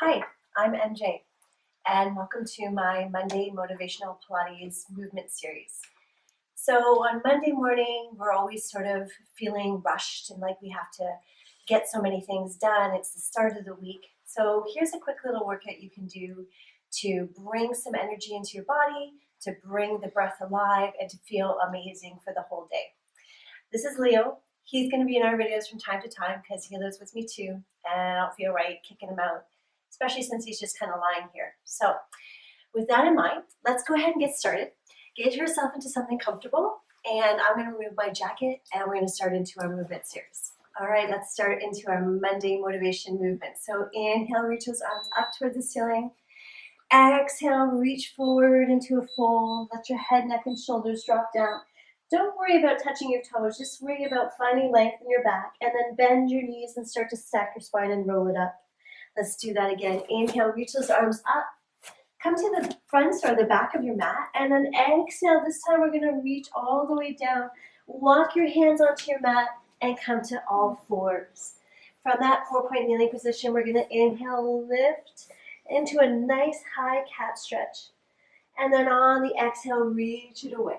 Hi, I'm MJ, and welcome to my Monday Motivational Pilates movement series. So on Monday morning, we're always sort of feeling rushed and like we have to get so many things done. It's the start of the week. So here's a quick little workout you can do to bring some energy into your body, to bring the breath alive, and to feel amazing for the whole day. This is Leo. He's going to be in our videos from time to time because he lives with me too, and I don't feel right kicking him out, especially since he's just kind of lying here. So with that in mind, let's go ahead and get started. Get yourself into something comfortable, and I'm going to remove my jacket, and we're going to start into our movement series. All right, let's start into our Monday motivation movement. So inhale, reach those arms up toward the ceiling. Exhale, reach forward into a fold. Let your head, neck, and shoulders drop down. Don't worry about touching your toes. Just worry about finding length in your back, and then bend your knees and start to stack your spine and roll it up. Let's do that again. Inhale, reach those arms up. Come to the front or the back of your mat, and then exhale. This time we're going to reach all the way down. Walk your hands onto your mat and come to all fours. From that 4-point kneeling position, we're going to inhale, lift into a nice high cat stretch. And then on the exhale, reach it away.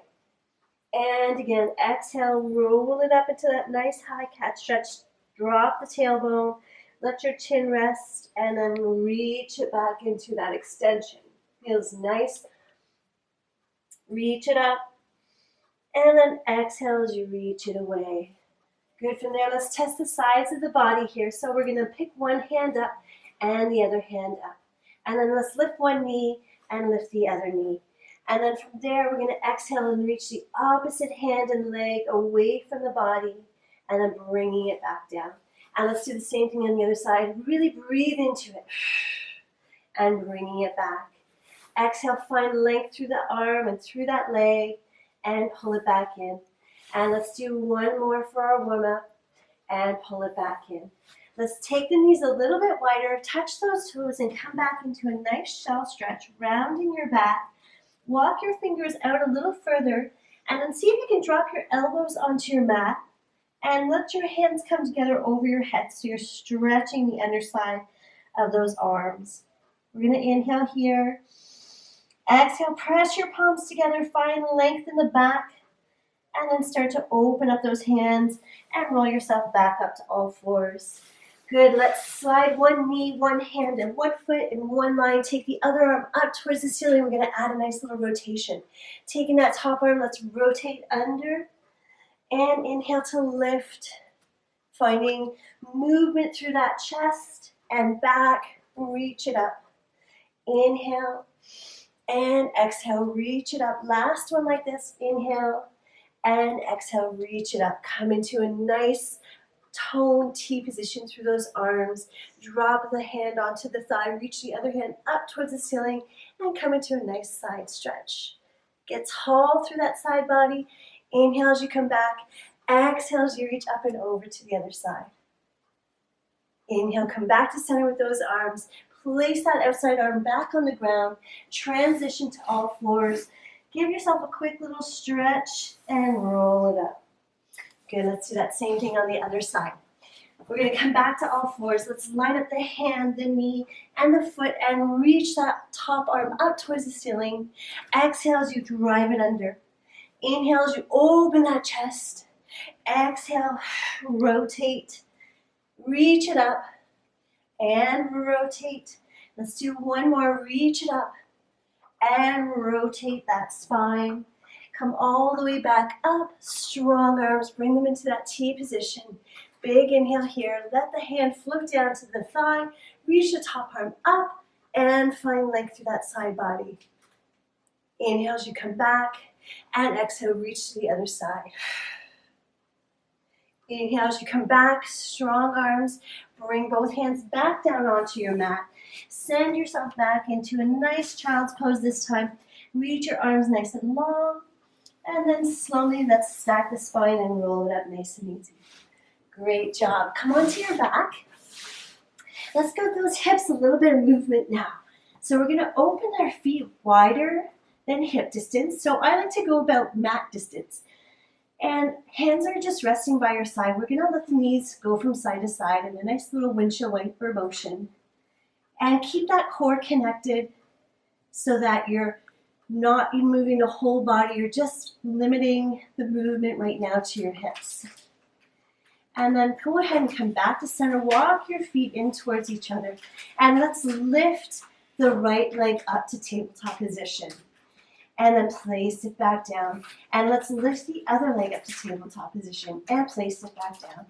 And again, exhale, roll it up into that nice high cat stretch. Drop the tailbone. Let your chin rest, and then reach it back into that extension. Feels nice. Reach it up, and then exhale as you reach it away. Good. From there, let's test the size of the body here. So we're going to pick one hand up and the other hand up. And then let's lift one knee and lift the other knee. And then from there, we're going to exhale and reach the opposite hand and leg away from the body, and then bringing it back down. And let's do the same thing on the other side. Really breathe into it and bringing it back. Exhale, find length through the arm and through that leg and pull it back in. And let's do one more for our warm-up and pull it back in. Let's take the knees a little bit wider, touch those toes, and come back into a nice shell stretch, rounding your back. Walk your fingers out a little further, and then see if you can drop your elbows onto your mat. And let your hands come together over your head so you're stretching the underside of those arms. We're going to inhale here. Exhale, press your palms together, find length in the back, and then start to open up those hands and roll yourself back up to all fours. Good. Let's slide one knee, one hand, and one foot in one line. Take the other arm up towards the ceiling. We're going to add a nice little rotation. Taking that top arm, let's rotate under. And inhale to lift, finding movement through that chest and back, reach it up. Inhale and exhale, reach it up. Last one like this, inhale and exhale, reach it up. Come into a nice toned T position through those arms. Drop the hand onto the thigh, reach the other hand up towards the ceiling, and come into a nice side stretch. Get tall through that side body. Inhale as you come back. Exhale as you reach up and over to the other side. Inhale, come back to center with those arms. Place that outside arm back on the ground. Transition to all fours. Give yourself a quick little stretch and roll it up. Good, let's do that same thing on the other side. We're going to come back to all fours. Let's line up the hand, the knee, and the foot and reach that top arm up towards the ceiling. Exhale as you drive it under. Inhale as you open that chest. Exhale, rotate, reach it up, and rotate. Let's do one more. Reach it up and rotate that spine. Come all the way back up. Strong arms. Bring them into that T position. Big inhale here. Let the hand float down to the thigh. Reach the top arm up and find length through that side body. Inhale as you come back. And exhale, reach to the other side. Inhale as you come back, strong arms. Bring both hands back down onto your mat. Send yourself back into a nice child's pose this time. Reach your arms nice and long. And then slowly let's stack the spine and roll it up nice and easy. Great job. Come onto your back. Let's get those hips a little bit of movement now. So we're going to open our feet wider than hip distance. So I like to go about mat distance. And hands are just resting by your side. We're going to let the knees go from side to side in a nice little windshield wiper motion. And keep that core connected so that you're not moving the whole body. You're just limiting the movement right now to your hips. And then go ahead and come back to center. Walk your feet in towards each other. And let's lift the right leg up to tabletop position. And then place it back down. And let's lift the other leg up to tabletop position. And place it back down.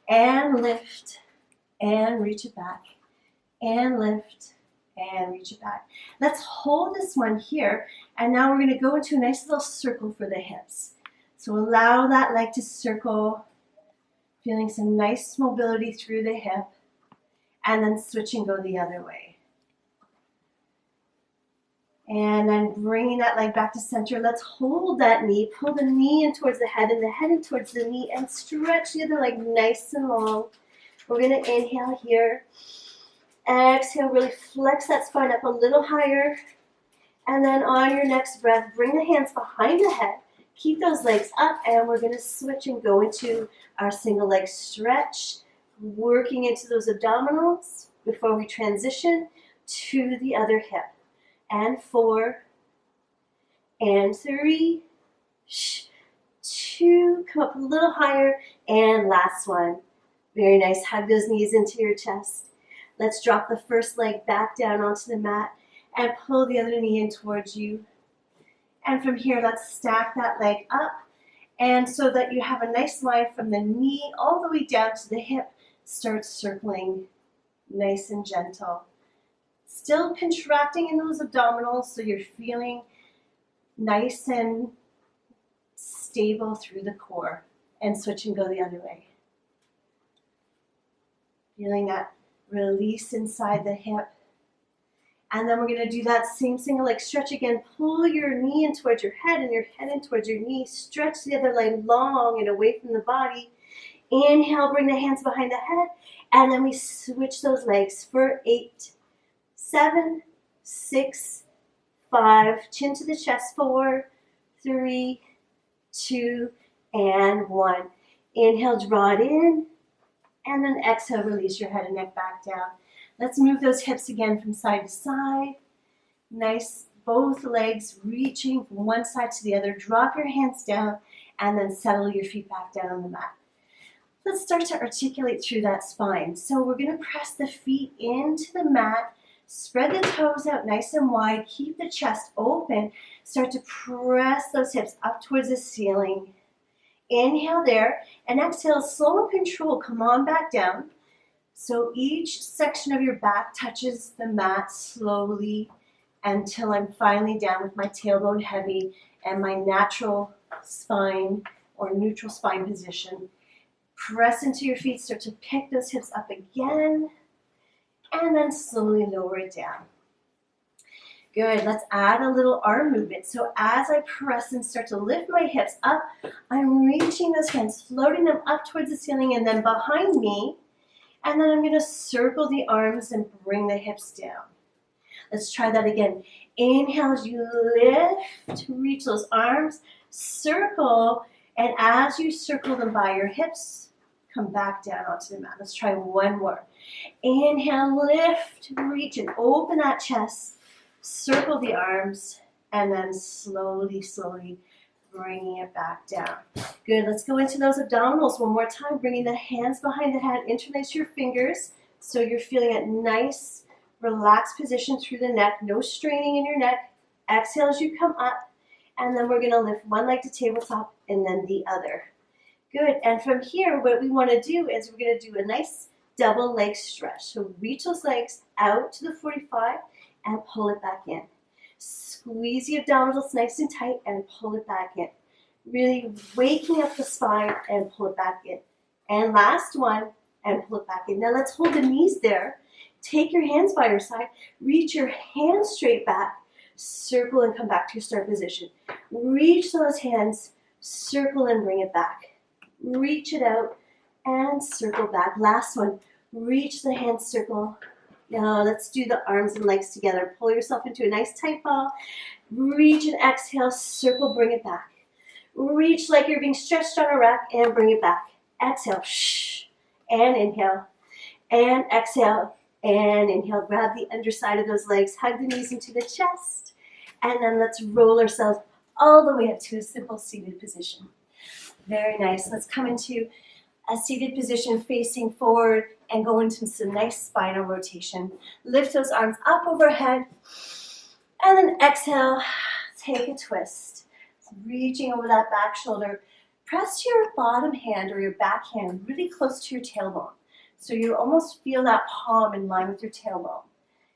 And lift. And reach it back. And lift. And reach it back. Let's hold this one here. And now we're going to go into a nice little circle for the hips. So allow that leg to circle. Feeling some nice mobility through the hip, and then switch and go the other way. And then bringing that leg back to center. Let's hold that knee, pull the knee in towards the head and the head in towards the knee, and stretch the other leg nice and long. We're going to inhale here. Exhale, really flex that spine up a little higher. And then on your next breath, bring the hands behind the head. Keep those legs up, and we're going to switch and go into our single leg stretch, working into those abdominals before we transition to the other hip. And 4, and 3, 2, come up a little higher, and last one. Very nice, hug those knees into your chest. Let's drop the first leg back down onto the mat and pull the other knee in towards you. And from here, let's stack that leg up. And so that you have a nice line from the knee all the way down to the hip, start circling nice and gentle. Still contracting in those abdominals so you're feeling nice and stable through the core. And switch and go the other way. Feeling that release inside the hip. And then we're going to do that same single leg stretch again. Pull your knee in towards your head and your head in towards your knee. Stretch the other leg long and away from the body. Inhale, bring the hands behind the head. And then we switch those legs for 8, 7, 6, 5. Chin to the chest. 4, 3, 2, and 1. Inhale, draw it in. And then exhale, release your head and neck back down. Let's move those hips again from side to side. Nice, both legs reaching from one side to the other. Drop your hands down and then settle your feet back down on the mat. Let's start to articulate through that spine. So we're going to press the feet into the mat. Spread the toes out nice and wide. Keep the chest open. Start to press those hips up towards the ceiling. Inhale there, and exhale, slow and control. Come on back down. So each section of your back touches the mat slowly until I'm finally down with my tailbone heavy and my natural spine or neutral spine position. Press into your feet, start to pick those hips up again, and then slowly lower it down. Good, let's add a little arm movement. So as I press and start to lift my hips up, I'm reaching those hands, floating them up towards the ceiling and then behind me. And then I'm going to circle the arms and bring the hips down. Let's try that again. Inhale as you lift, reach those arms, circle, and as you circle them by your hips, come back down onto the mat. Let's try one more. Inhale, lift, reach, and open that chest. Circle the arms, and then slowly, slowly bringing it back down. Good, let's go into those abdominals one more time, bringing the hands behind the head, interlace your fingers so you're feeling a nice, relaxed position through the neck, no straining in your neck. Exhale as you come up, and then we're gonna lift one leg to tabletop and then the other. Good, and from here, what we wanna do is we're gonna do a nice double leg stretch. So reach those legs out to the 45 and pull it back in. Squeeze the abdominals nice and tight and pull it back in. Really waking up the spine and pull it back in. And last one, and pull it back in. Now let's hold the knees there. Take your hands by your side. Reach your hands straight back. Circle and come back to your start position. Reach those hands, circle and bring it back. Reach it out and circle back. Last one, reach the hands, circle. Now let's do the arms and legs together. Pull yourself into a nice tight ball. Reach and exhale, circle, bring it back. Reach like you're being stretched on a rack and bring it back. Exhale, and inhale, and exhale, And inhale, grab the underside of those legs, hug the knees into the chest, and then let's roll ourselves all the way up to a simple seated position. Very nice. Let's come into a seated position facing forward and go into some nice spinal rotation. Lift those arms up overhead, and then exhale, take a twist. Reaching over that back shoulder. Press your bottom hand or your back hand really close to your tailbone. So you almost feel that palm in line with your tailbone.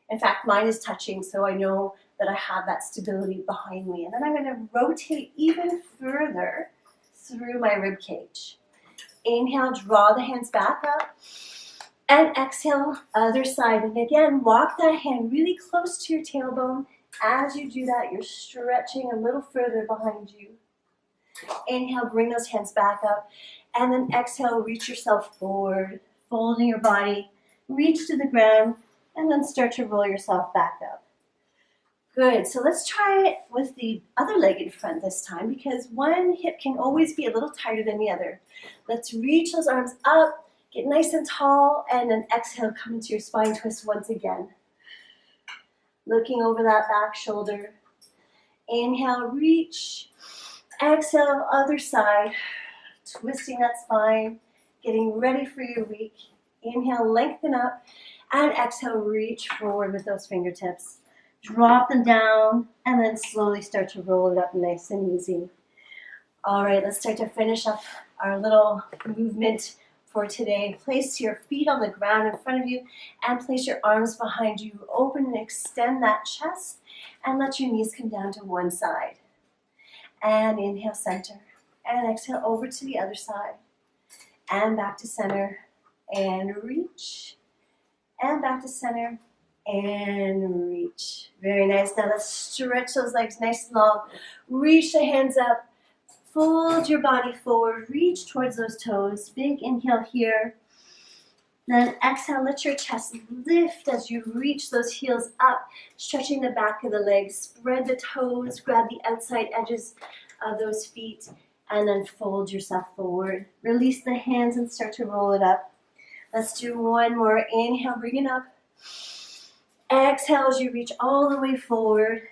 In fact, mine is touching, so I know that I have that stability behind me. And then I'm going to rotate even further through my rib cage. Inhale, draw the hands back up. And exhale, other side. And again, walk that hand really close to your tailbone. As you do that, you're stretching a little further behind you. Inhale, bring those hands back up. And then exhale, reach yourself forward, folding your body, reach to the ground, and then start to roll yourself back up. Good, so let's try it with the other leg in front this time because one hip can always be a little tighter than the other. Let's reach those arms up, get nice and tall, and then exhale, come into your spine twist once again. Looking over that back shoulder. Inhale, reach. Exhale, other side. Twisting that spine, getting ready for your week. Inhale, lengthen up, and exhale, reach forward with those fingertips. Drop them down, and then slowly start to roll it up nice and easy. All right, let's start to finish up our little movement for today. Place your feet on the ground in front of you, and place your arms behind you. Open and extend that chest, and let your knees come down to one side. And inhale, center. And exhale, over to the other side. And back to center. And reach. And back to center. And reach. Very nice. Now let's stretch those legs nice and long. Reach the hands up. Fold your body forward. Reach towards those toes. Big inhale here. Then exhale, let your chest lift as you reach those heels up, stretching the back of the legs. Spread the toes, grab the outside edges of those feet, and then fold yourself forward. Release the hands and start to roll it up. Let's do one more. Inhale, bring it up. Exhale as you reach all the way forward.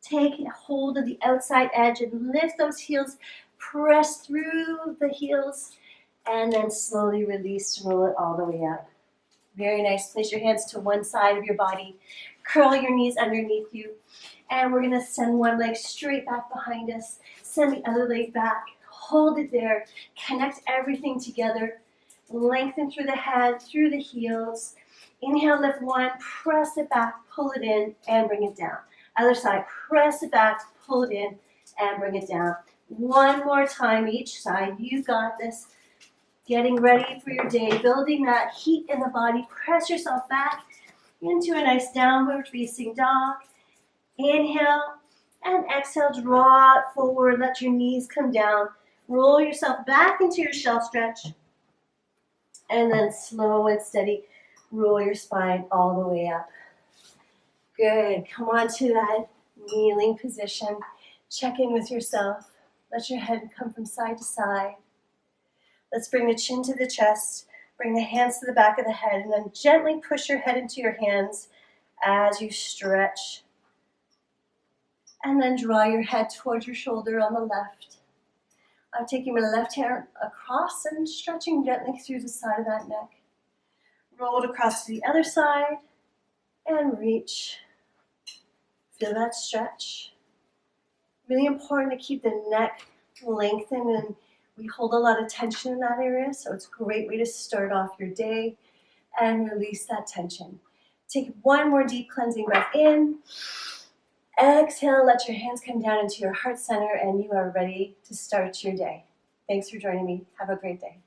Take hold of the outside edge and lift those heels. Press through the heels. And then slowly release, roll it all the way up. Very nice. Place your hands to one side of your body. Curl your knees underneath you. And we're going to send one leg straight back behind us. Send the other leg back. Hold it there. Connect everything together. Lengthen through the head, through the heels. Inhale, lift one. Press it back, pull it in, and bring it down. Other side, press it back, pull it in, and bring it down. One more time each side. You got this. Getting ready for your day, building that heat in the body. Press yourself back into a nice downward facing dog. Inhale and exhale, draw it forward. Let your knees come down. Roll yourself back into your shelf stretch. And then slow and steady, roll your spine all the way up. Good. Come on to that kneeling position. Check in with yourself. Let your head come from side to side. Let's bring the chin to the chest, bring the hands to the back of the head, and then gently push your head into your hands as you stretch. And then draw your head towards your shoulder on the left. I'm taking my left hand across and stretching gently through the side of that neck. Roll it across to the other side and reach. Feel that stretch. Really important to keep the neck lengthened, and we hold a lot of tension in that area, so it's a great way to start off your day and release that tension. Take one more deep cleansing breath in. Exhale, let your hands come down into your heart center, and you are ready to start your day. Thanks for joining me. Have a great day.